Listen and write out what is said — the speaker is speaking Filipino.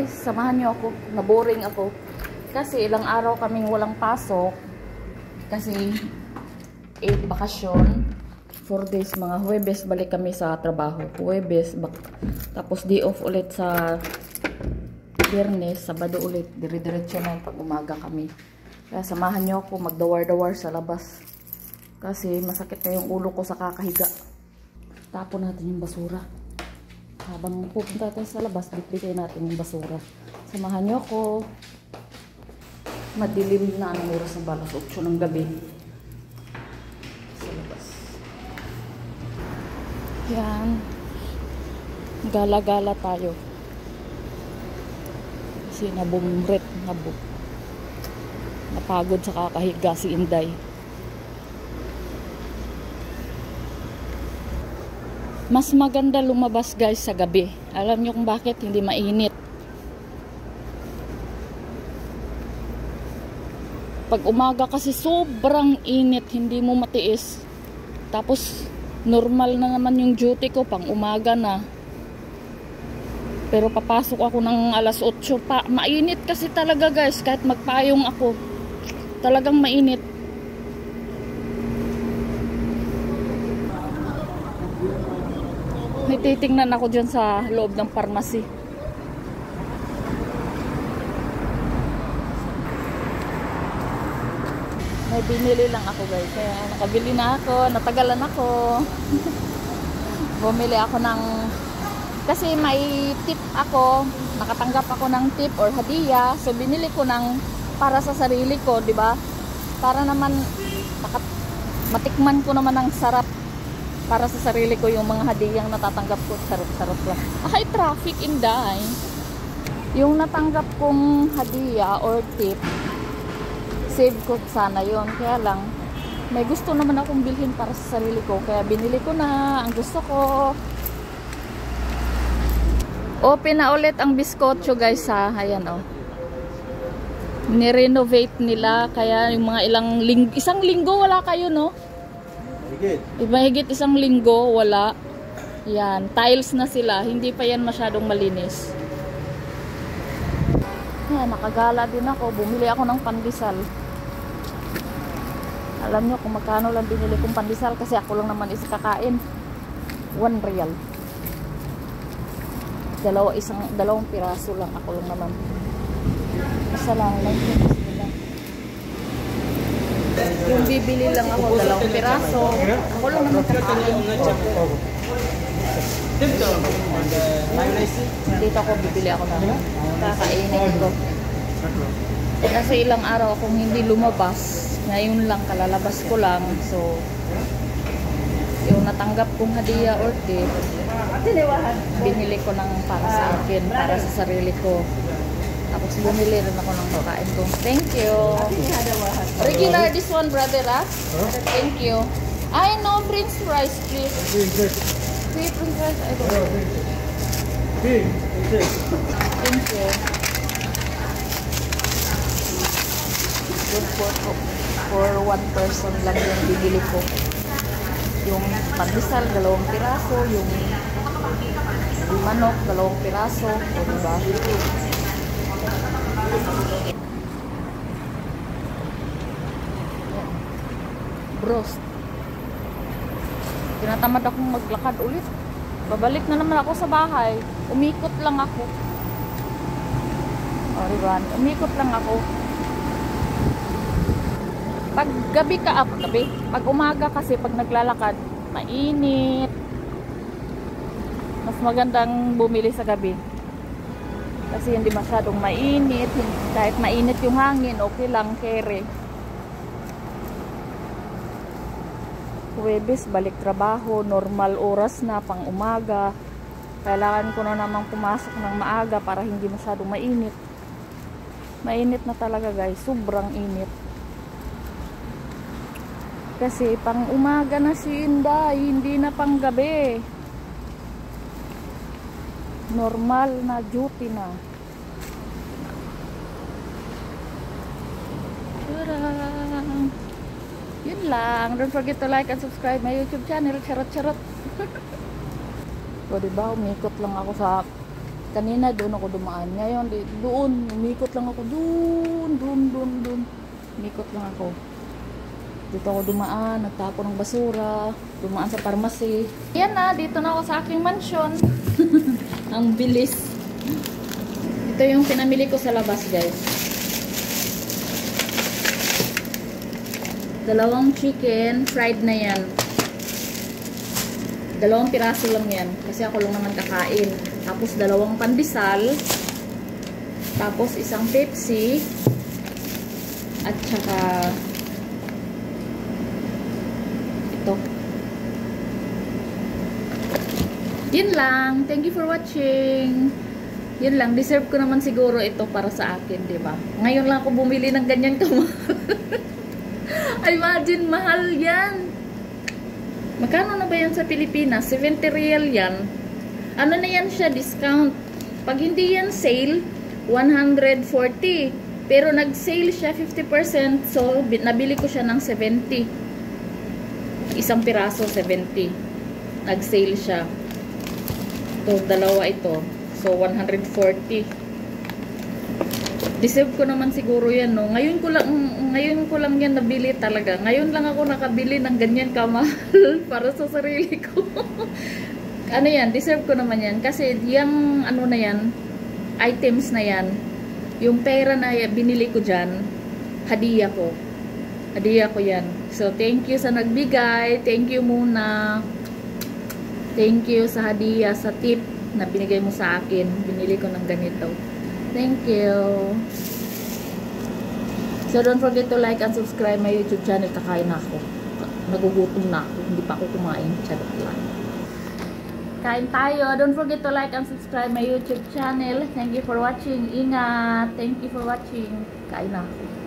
Samahan niyo ako, naboring ako. Kasi ilang araw kaming walang pasok. Kasi 8 bakasyon. 4 days, mga Huwebes balik kami sa trabaho. Huwebes, tapos day off ulit sa Biyernes, Sabado ulit. Dire-diretso na pag umaga kami. Kaya samahan niyo ako magdawar-dawar sa labas. Kasi masakit na yung ulo ko sa kakahiga. Tapon natin yung basura. Habang pupunta tayo sa labas, bitbitin natin yung basura. Samahan niyo ako. Madilim na ang oras ng balas 8 ng gabi. Sa labas. Yan. Gala-gala tayo. Kasi nabumret. Napagod sa kakahiga si Inday. Mas maganda lumabas guys sa gabi. Alam niyo kung bakit? Hindi mainit. Pag umaga kasi sobrang init. Hindi mo matiis. Tapos normal na naman yung duty ko. Pang umaga na. Pero papasok ako ng alas 8 pa. Mainit kasi talaga guys. Kahit magpayong ako. Talagang mainit. May titingnan ako dyan sa loob ng pharmacy. May binili lang ako guys. Kaya nakabili na ako. Natagalan ako. Bumili ako ng... Kasi may tip ako. Nakatanggap ako ng tip or hadiah. So binili ko ng para sa sarili ko. Diba? Para naman matikman ko naman ang sarap. Para sa sarili ko yung mga hadiyang natatanggap ko. Sarap-sarap lang. Ay, traffic Inday. Yung natanggap kong hadiah or tip, save ko sana yon. Kaya lang, may gusto naman akong bilhin para sa sarili ko. Kaya binili ko na ang gusto ko. Open na ulit ang biskotso guys ha. Ayan o. Ni-renovate nila. Kaya yung mga isang linggo wala kayo no? Mahigit isang linggo, wala. Yan, tiles na sila. Hindi pa yan masyadong malinis. Yan, nakagala din ako. Bumili ako ng pandesal. Alam nyo kung magkano lang binili kong pandesal kasi ako lang naman isa kakain. 1 real. Dalawang piraso lang. Ako lang naman. Isa lang nila. Yung bibili lang ako 2 piraso. Ako lang naman kakain. Dito ako bibili ako na kakainin ko. Kasi ilang araw akong hindi lumabas. Ngayon lang kalalabas ko lang. So yung natanggap kong hadiah or tip, binili ko ng para sa akin, para sa sarili ko. Tapos bumili rin ako ng kakain ko. Thank you. Regular this one, brother, ah? Thank you. I know French fries, please. French fries, I don't know. Thank you. Good for 1 person lang yung bibili ko. Yung pandesal, 2 piraso. Yung manok, 2 piraso. O diba? Bros. Tinatamad akong maglakad ulit. Babalik na naman ako sa bahay. Umikot lang ako. O diba? Umikot lang ako. Pag gabi pag umaga kasi pag naglalakad, mainit. Mas magandang bumili sa gabi. Kasi hindi masyadong mainit. Kahit mainit yung hangin, okay lang, kere. Huwebes, balik trabaho, normal oras na, pang umaga. Kailangan ko na namang pumasok ng maaga para hindi masyadong mainit. Mainit na talaga guys, sobrang init. Kasi pang umaga na si Inday, hindi na pang gabi. Normal na duty na. Turang. Yun lang. Don't forget to like and subscribe my YouTube channel. Charot-charot. So, diba, umikot lang ako sa Kanina doon ako dumaan. Ngayon, doon. Umikot lang ako. Doon. Umikot lang ako. Dito ako dumaan. Nagtapon ng basura. Dumaan sa pharmacy. Yan na. Dito na ako sa aking mansion. Ang bilis. Ito yung pinamili ko sa labas, guys. 2 chicken. Fried na yan. 2 piraso lang yan. Kasi ako lang naman kakain. Tapos 2 pandesal. Tapos 1 Pepsi. At saka ito. Yun lang. Thank you for watching. Yun lang. Deserve ko naman siguro ito para sa akin, diba? Ngayon lang ako bumili ng ganyan kamahal. Imagine, mahal yan. Magkano na ba yan sa Pilipinas? 70 real yan. Ano na yan siya? Discount. Pag hindi yan sale, 140. Pero nag-sale siya 50%. So, nabili ko siya ng 70. 1 piraso, 70. Nag-sale siya. Ito, 2 ito. So, 140. Deserve ko naman siguro yan, no? Ngayon ko lang yan nabili talaga. Ngayon lang ako nakabili ng ganyan kamahal para sa sarili ko. Ano yan? Deserve ko naman yan. Kasi yung ano na yan, items na yan, yung pera na binili ko dyan, hadiah ko. Hadiah ko yan. So, thank you sa nagbigay. Thank you muna. Thank you sa hadiah, sa tip na binigay mo sa akin. Binili ko ng ganito. Thank you. So, don't forget to like and subscribe my YouTube channel. Kakain na ako. Nagugutom na ako. Hindi pa ako kumain. Charot lang. Kain tayo. Don't forget to like and subscribe my YouTube channel. Thank you for watching. Ingat. Thank you for watching. Kain na ako.